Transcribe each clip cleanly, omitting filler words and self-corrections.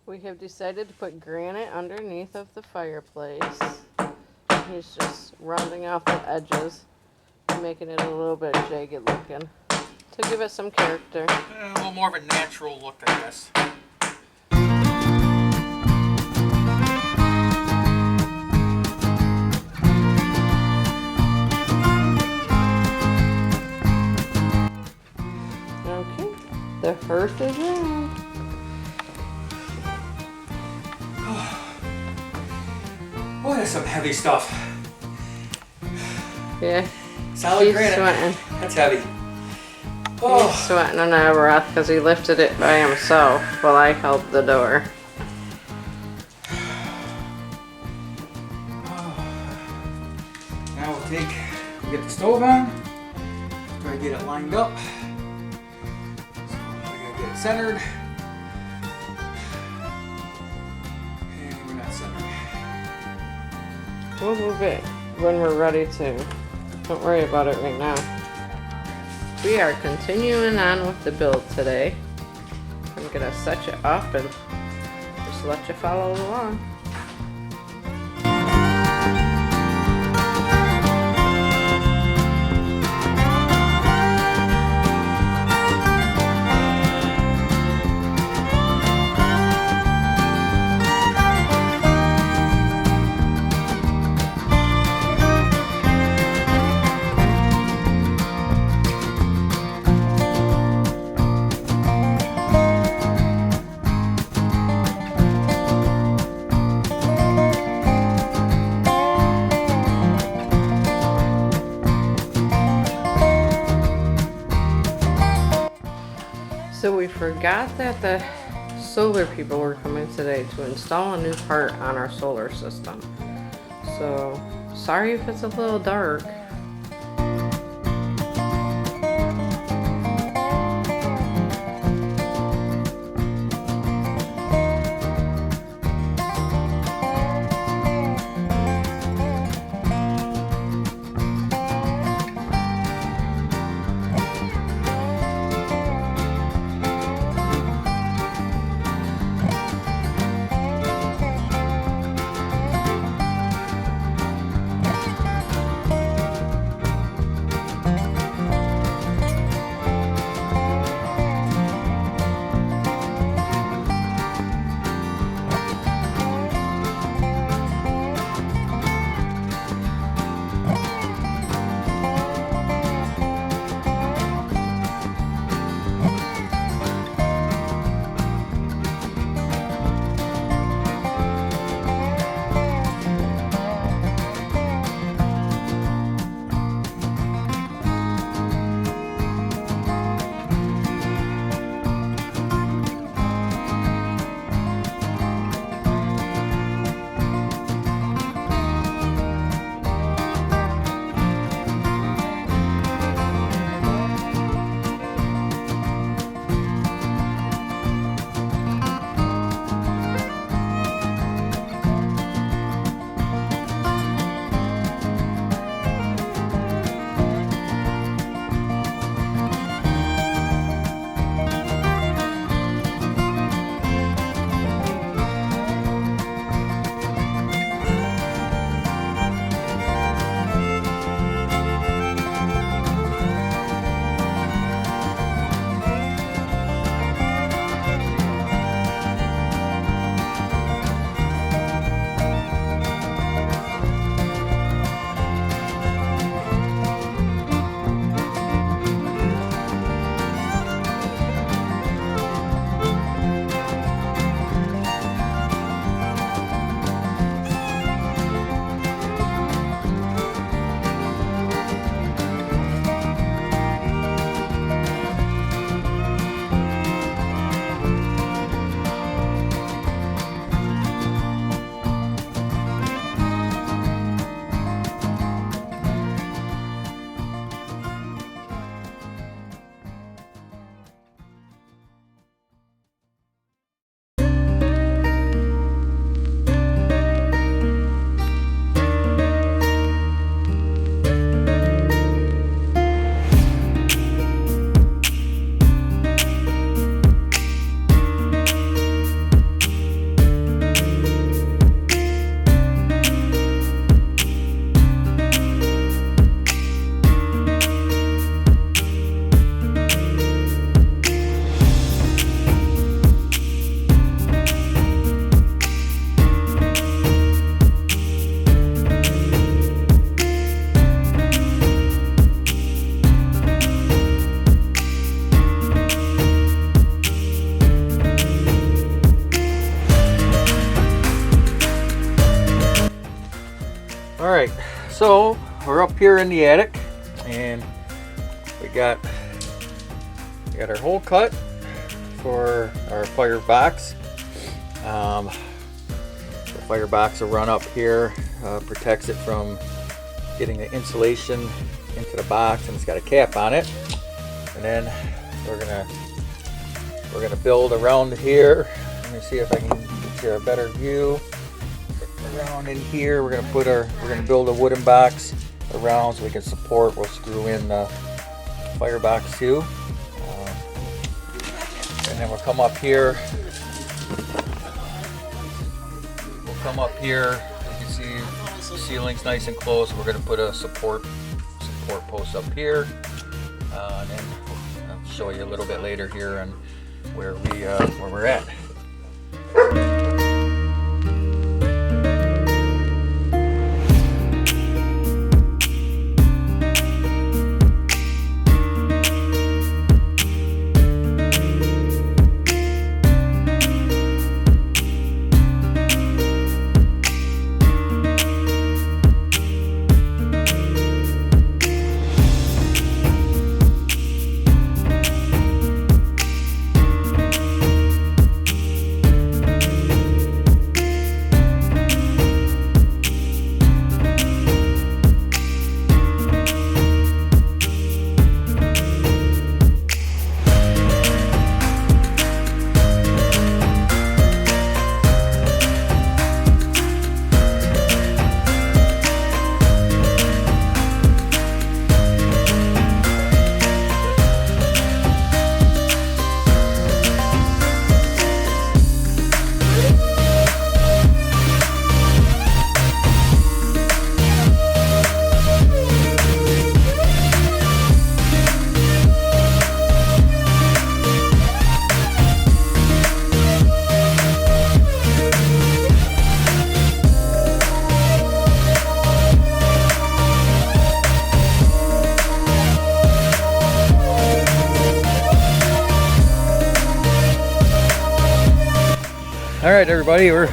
We have decided to put granite underneath of the fireplace. He's just rounding off the edges, making it a little bit jagged looking to give it some character. A little more of a natural look, I guess. Okay, the hearth is round. Oh, that's some heavy stuff. Yeah, Solid he's granite. sweating. That's heavy. He's Oh, sweating under a breath because he lifted it by himself while I held the door. now we'll get the stove on. Try to get it lined up. So I gotta get it centered. And we're not centered. We'll move it when we're ready to. Don't worry about it right now. We are continuing on with the build today. I'm gonna set you up and just let you follow along. So we forgot that the solar people were coming today to install a new part on our solar system. So sorry if it's a little dark. So we're up here in the attic, and we got our hole cut for our firebox. The firebox will run up here, protects it from getting the insulation into the box, and it's got a cap on it. And then we're gonna build around here. Let me see if I can get you a better view. Around in here, we're gonna build a wooden box around so we can support. We'll screw in the firebox too, and then we'll come up here. You can see the ceiling's nice and close. We're gonna put a support post up here, and then I'll show you a little bit later here on where we're at. All right, everybody, we're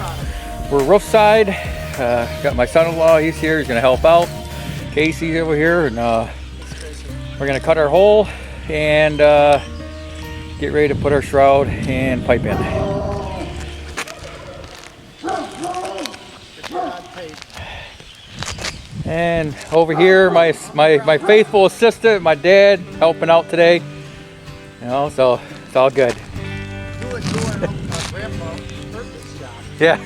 roof side. Got my son-in-law, he's here, he's gonna help out. Casey's over here, and we're gonna cut our hole and get ready to put our shroud and pipe in. And over here, my faithful assistant, my dad, helping out today. You know, so it's all good. Yeah.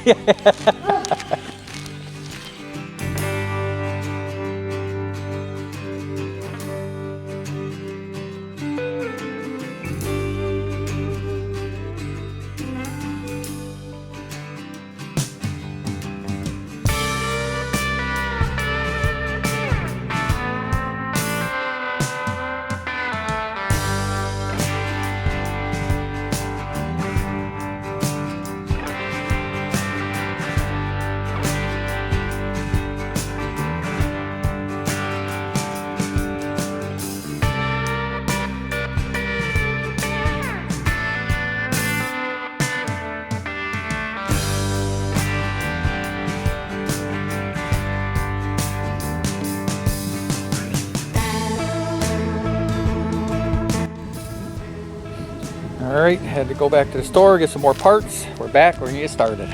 All right, had to go back to the store, get some more parts. We're back, we're gonna get started.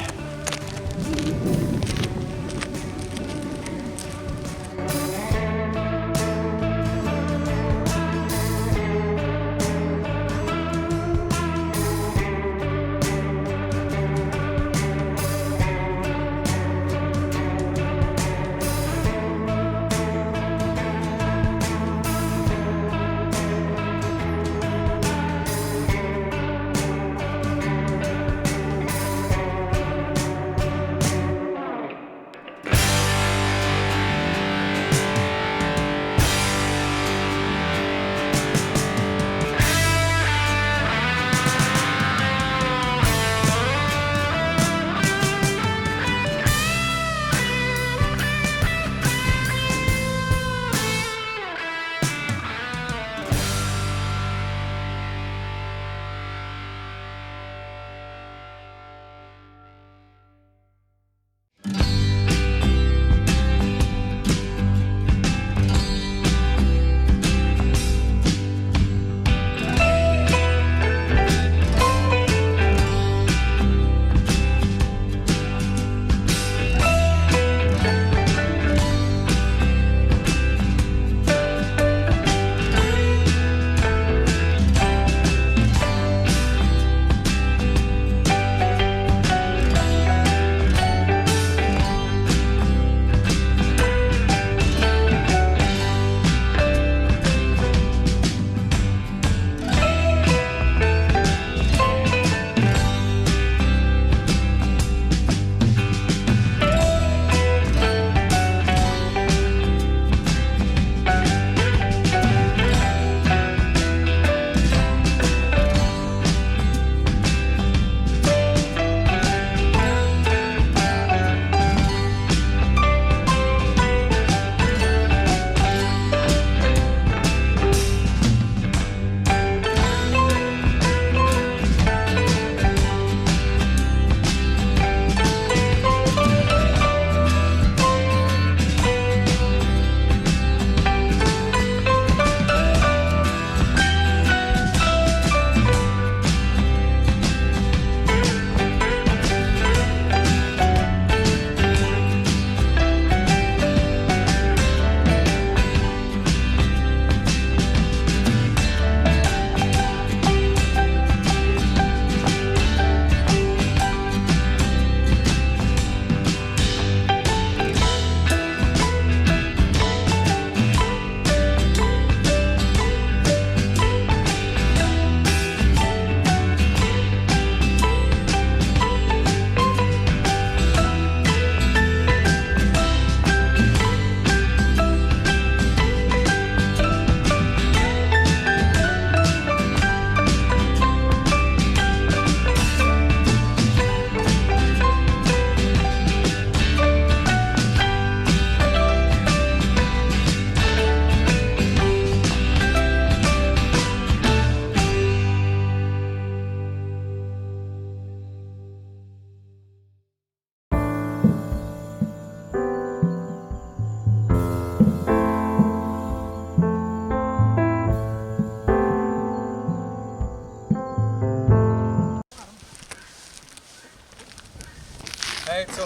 Alright, so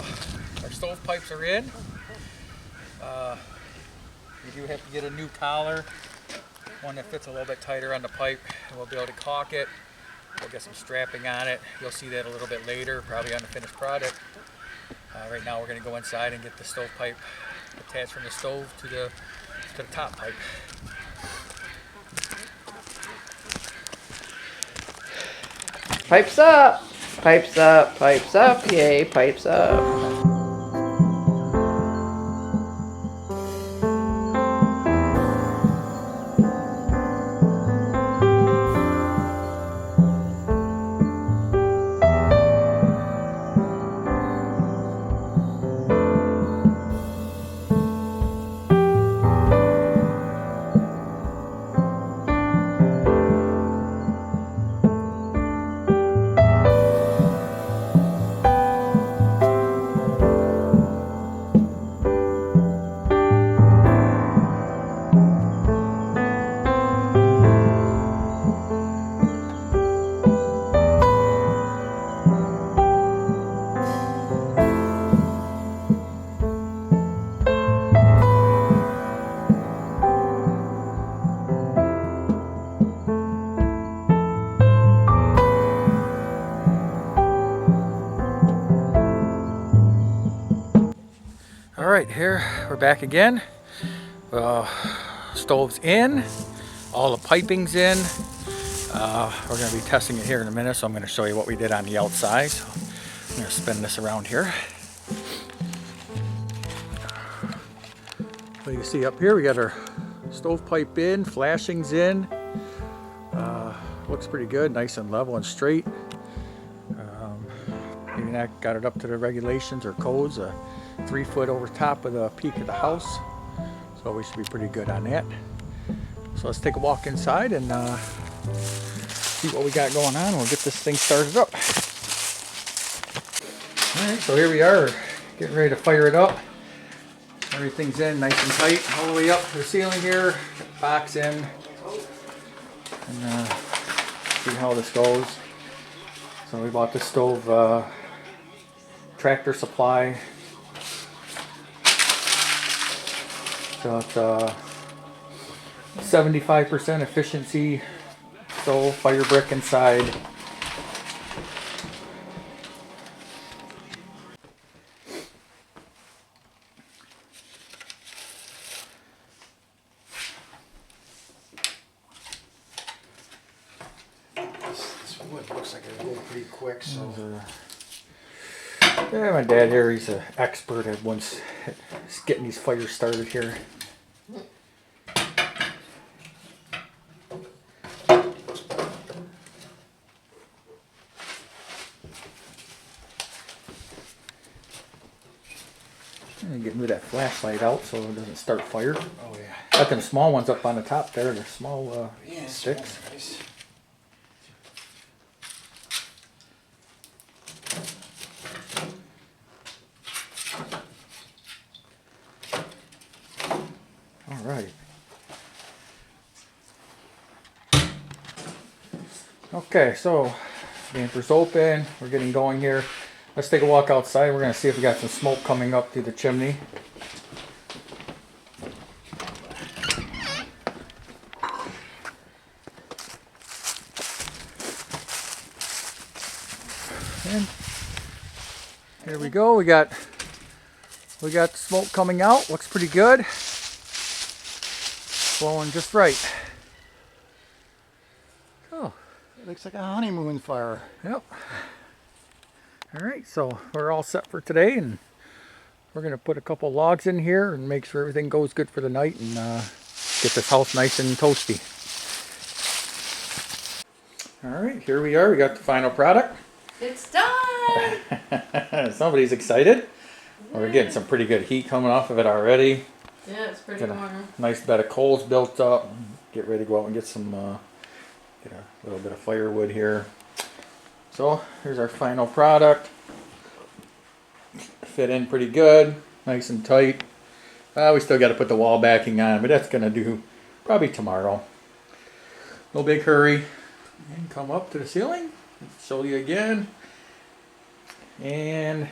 our stovepipes are in. We do have to get a new collar, one that fits a little bit tighter on the pipe, and we'll be able to caulk it. We'll get some strapping on it. You'll see that a little bit later, probably on the finished product. Right now we're going to go inside and get the stovepipe attached from the stove to the top pipe. Pipes up! Pipes up, pipes up, yay, pipes up. Alright, here we're back again. Stove's in, all the piping's in. We're going to be testing it here in a minute, so I'm going to show you what we did on the outside. So I'm going to spin this around here. So you can see up here we got our stovepipe in, flashings in. Looks pretty good, nice and level and straight. Even that got it up to the regulations or codes. 3 foot over top of the peak of the house, so we should be pretty good on that. So let's take a walk inside and see what we got going on. We'll get this thing started up. Alright, so here we are, getting ready to fire it up. Everything's in nice and tight all the way up to the ceiling here. Got the box in, and see how this goes. So we bought this stove, Tractor Supply. So it's 75% efficiency stove, fire brick inside. This wood looks like it'll go pretty quick, so. Yeah, my dad here, he's an expert at once getting these fires started here. And get rid of that flashlight out so it doesn't start fire. Oh yeah. Got them small ones up on the top there, they're small Yeah, sticks. Nice. Alright. Okay, so damper's open, we're getting going here. Let's take a walk outside. We're going to see if we got some smoke coming up through the chimney. And here we go. We got smoke coming out. Looks pretty good. Blowing just right. Oh, It looks like a honeymoon fire. yep. All right, so we're all set for today, and we're gonna put a couple logs in here and make sure everything goes good for the night, and get this house nice and toasty. All right, here we are. We got the final product. It's done! Somebody's excited. We're getting some pretty good heat coming off of it already. Yeah, it's pretty Got a warm. nice bed of coals built up. Get ready to go out and get some, get a little bit of firewood here. So here's our final product. Fit in pretty good, nice and tight. We still got to put the wall backing on, but that's gonna do probably tomorrow. No big hurry. And come up to the ceiling. Show you again. And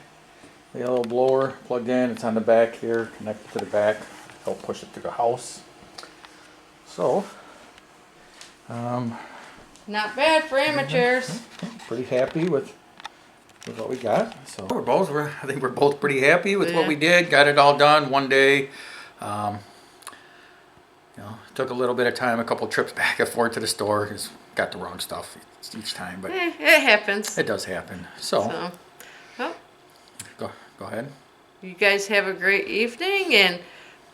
The yellow blower plugged in. It's on the back here, connected to the back. Help push it through the house. So, Not bad for amateurs. pretty happy with what we got. So I think we're both pretty happy with what we did. Got it all done one day. You know, took a little bit of time, a couple trips back and forth to the store. Just got the wrong stuff each time, but It happens. it does happen. So Well, go ahead. you guys have a great evening, and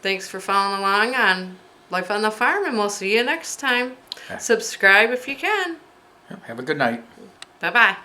thanks for following along on Life on the Farm, and we'll see you next time. Yeah. Subscribe if you can. Have a good night. Bye-bye.